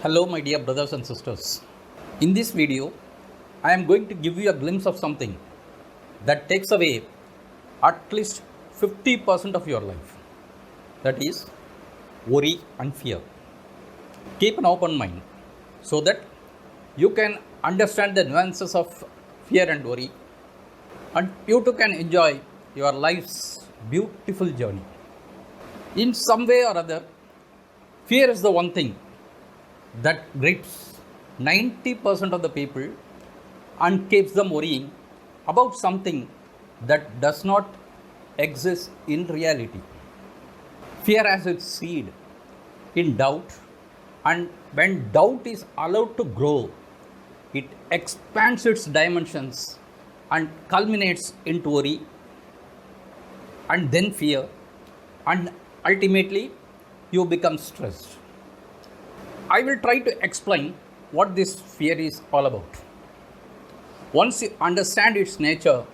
Hello, my dear brothers and sisters. In this video, I am going to give you a glimpse of something that takes away at least 50% of your life. That is worry and fear. Keep an open mind so that you can understand the nuances of fear and worry, and you too can enjoy your life's beautiful journey. In some way or other, fear is the one thing that grips 90% of the people and keeps them worrying about something that does not exist in reality. Fear has its seed in doubt, and when doubt is allowed to grow, it expands its dimensions and culminates into worry and then fear, and ultimately you become stressed. I will try to explain what this fear is all about. Once you understand its nature,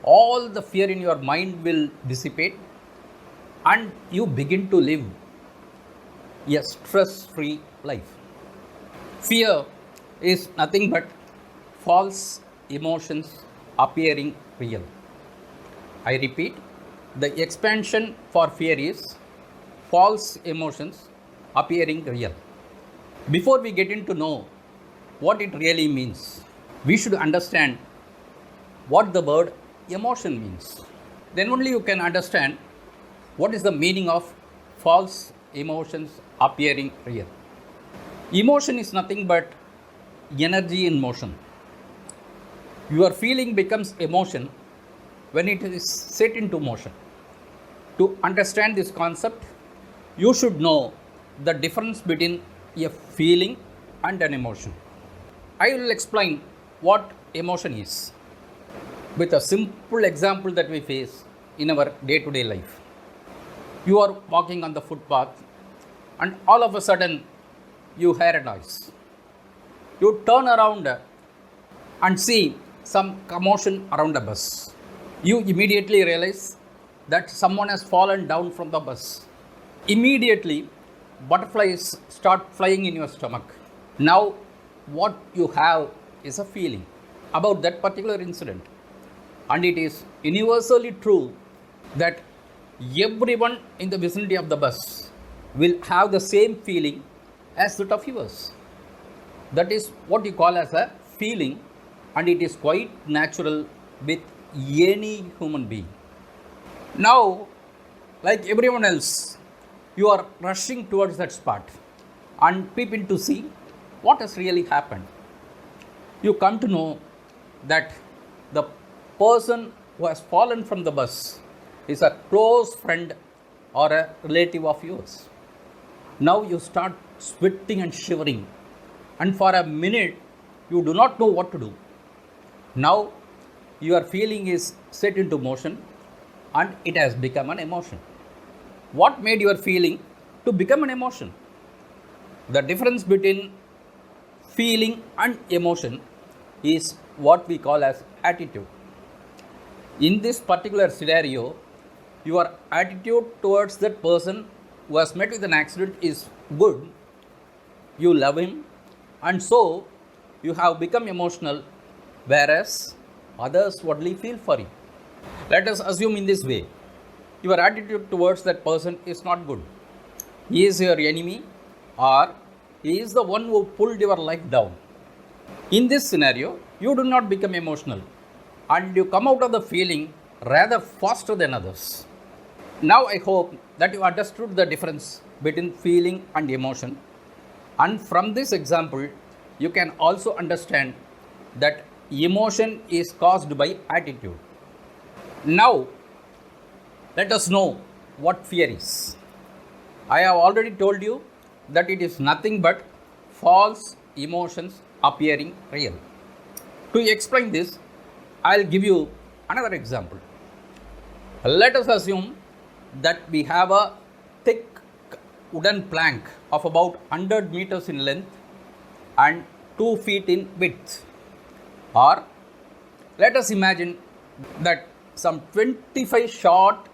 all the fear in your mind will dissipate and you begin to live a stress-free life. Fear is nothing but false emotions appearing real. I repeat, the expansion for fear is false emotions appearing real. Before we get into know what it really means, we should understand what the word emotion means. Then only you can understand what is the meaning of false emotions appearing real. Emotion is nothing but energy in motion. Your feeling becomes emotion when it is set into motion. To understand this concept, you should know the difference between a feeling and an emotion. I will explain what emotion is with a simple example that we face in our day-to-day life. You are walking on the footpath and all of a sudden you hear a noise. You turn around and see some commotion around a bus. You immediately realize that someone has fallen down from the bus. Immediately butterflies start flying in your stomach. Now what you have is a feeling about that particular incident, and it is universally true that everyone in the vicinity of the bus will have the same feeling as that of yours. That is what you call as a feeling, and it is quite natural with any human being. Now, like everyone else, you are rushing towards that spot and peeping to see what has really happened. You come to know that the person who has fallen from the bus is a close friend or a relative of yours. Now you start sweating and shivering, and for a minute you do not know what to do. Now your feeling is set into motion and it has become an emotion. What made your feeling to become an emotion? The difference between feeling and emotion is what we call as attitude. In this particular scenario, your attitude towards that person who has met with an accident is good. You love him, and so you have become emotional, whereas others only feel for you. Let us assume in this way, your attitude towards that person is not good. He is your enemy, or he is the one who pulled your life down. In this scenario, you do not become emotional and you come out of the feeling rather faster than others. Now I hope that you understood the difference between feeling and emotion, and from this example you can also understand that emotion is caused by attitude. Now let us know what fear is. I have already told you that it is nothing but false emotions appearing real. To explain this, I will give you another example. Let us assume that we have a thick wooden plank of about 100 meters in length and 2 feet in width. Or let us imagine that some 25 short,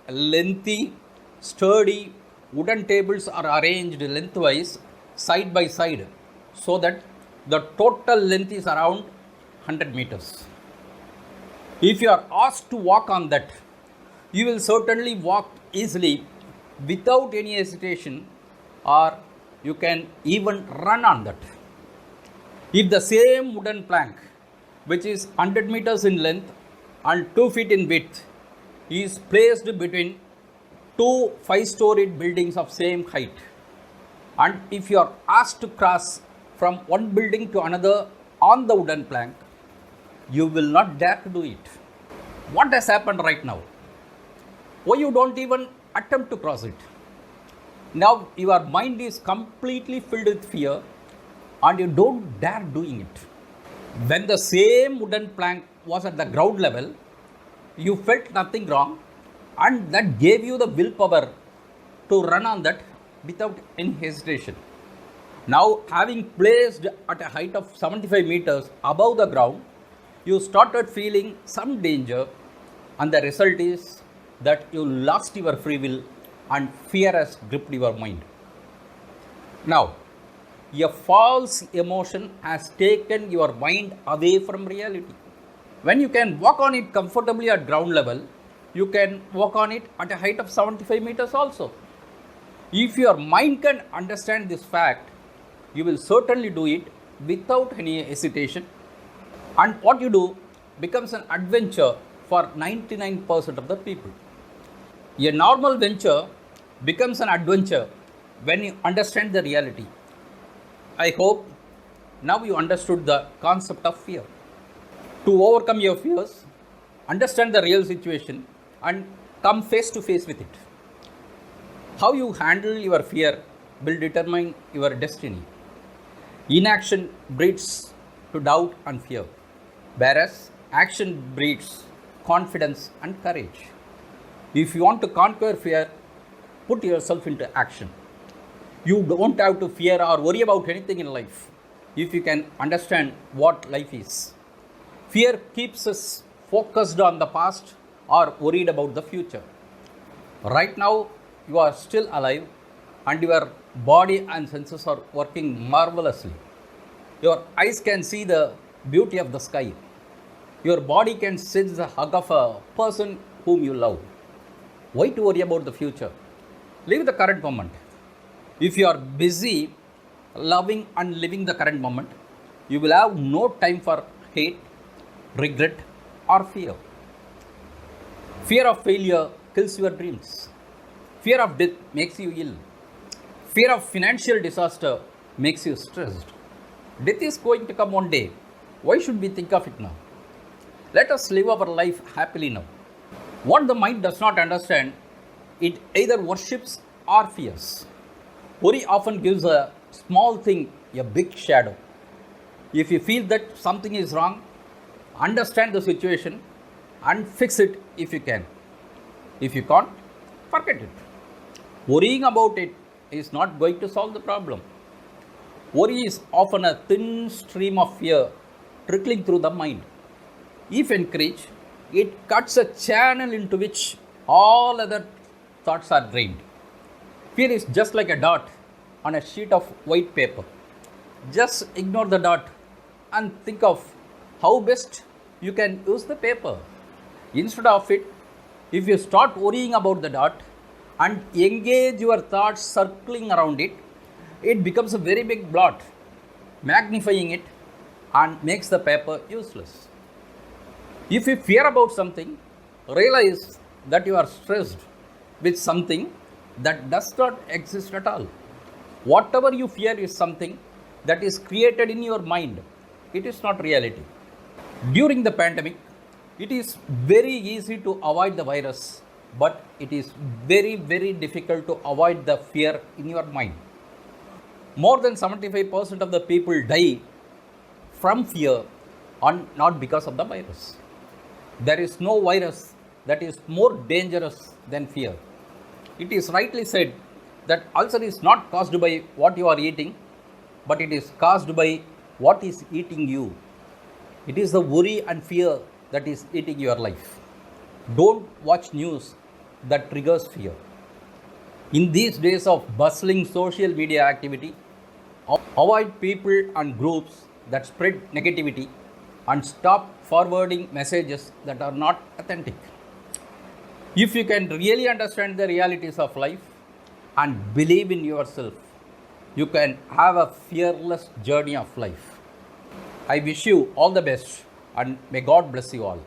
lengthy, sturdy wooden tables are arranged lengthwise side by side so that the total length is around 100 meters. If you are asked to walk on that, you will certainly walk easily without any hesitation, or you can even run on that. If the same wooden plank, which is 100 meters in length and 2 feet in width, is placed between two 5-storied buildings of same height, and if you are asked to cross from one building to another on the wooden plank, you will not dare to do it. What has happened right now? Why you don't even attempt to cross it? Now your mind is completely filled with fear and you don't dare doing it. When the same wooden plank was at the ground level, you felt nothing wrong, and that gave you the willpower to run on that without any hesitation. Now, having placed at a height of 75 meters above the ground, you started feeling some danger, and the result is that you lost your free will and fear has gripped your mind. Now, a false emotion has taken your mind away from reality. When you can walk on it comfortably at ground level, you can walk on it at a height of 75 meters also. If your mind can understand this fact, you will certainly do it without any hesitation, and what you do becomes an adventure for 99% of the people. A normal venture becomes an adventure when you understand the reality. I hope now you understood the concept of fear. To overcome your fears, understand the real situation and come face to face with it. How you handle your fear will determine your destiny. Inaction breeds to doubt and fear, whereas action breeds confidence and courage. If you want to conquer fear, put yourself into action. You don't have to fear or worry about anything in life if you can understand what life is. Fear keeps us focused on the past or worried about the future. Right now, you are still alive and your body and senses are working marvelously. Your eyes can see the beauty of the sky. Your body can sense the hug of a person whom you love. Why to worry about the future? Live the current moment. If you are busy loving and living the current moment, you will have no time for hate, regret, or fear. Fear of failure kills your dreams. Fear of death makes you ill. Fear of financial disaster makes you stressed. Death is going to come one day. Why should we think of it now? Let us live our life happily now. What the mind does not understand, it either worships or fears. Worry often gives a small thing a big shadow. If you feel that something is wrong, understand the situation and fix it if you can. If you can't, forget it. Worrying about it is not going to solve the problem. Worry is often a thin stream of fear trickling through the mind. If encouraged, it cuts a channel into which all other thoughts are drained. Fear is just like a dot on a sheet of white paper. Just ignore the dot and think of how best you can use the paper. Instead of it, if you start worrying about the dot and engage your thoughts circling around it, it becomes a very big blot, magnifying it and makes the paper useless. If you fear about something, realize that you are stressed with something that does not exist at all. Whatever you fear is something that is created in your mind. It is not reality. During the pandemic, it is very easy to avoid the virus, but it is very, very difficult to avoid the fear in your mind. More than 75% of the people die from fear and not because of the virus. There is no virus that is more dangerous than fear. It is rightly said that ulcer is not caused by what you are eating, but it is caused by what is eating you. It is the worry and fear that is eating your life. Don't watch news that triggers fear. In these days of bustling social media activity, Avoid people and groups that spread negativity and stop forwarding messages that are not authentic. If you can really understand the realities of life and believe in yourself, you can have a fearless journey of life. I wish you all the best and may God bless you all.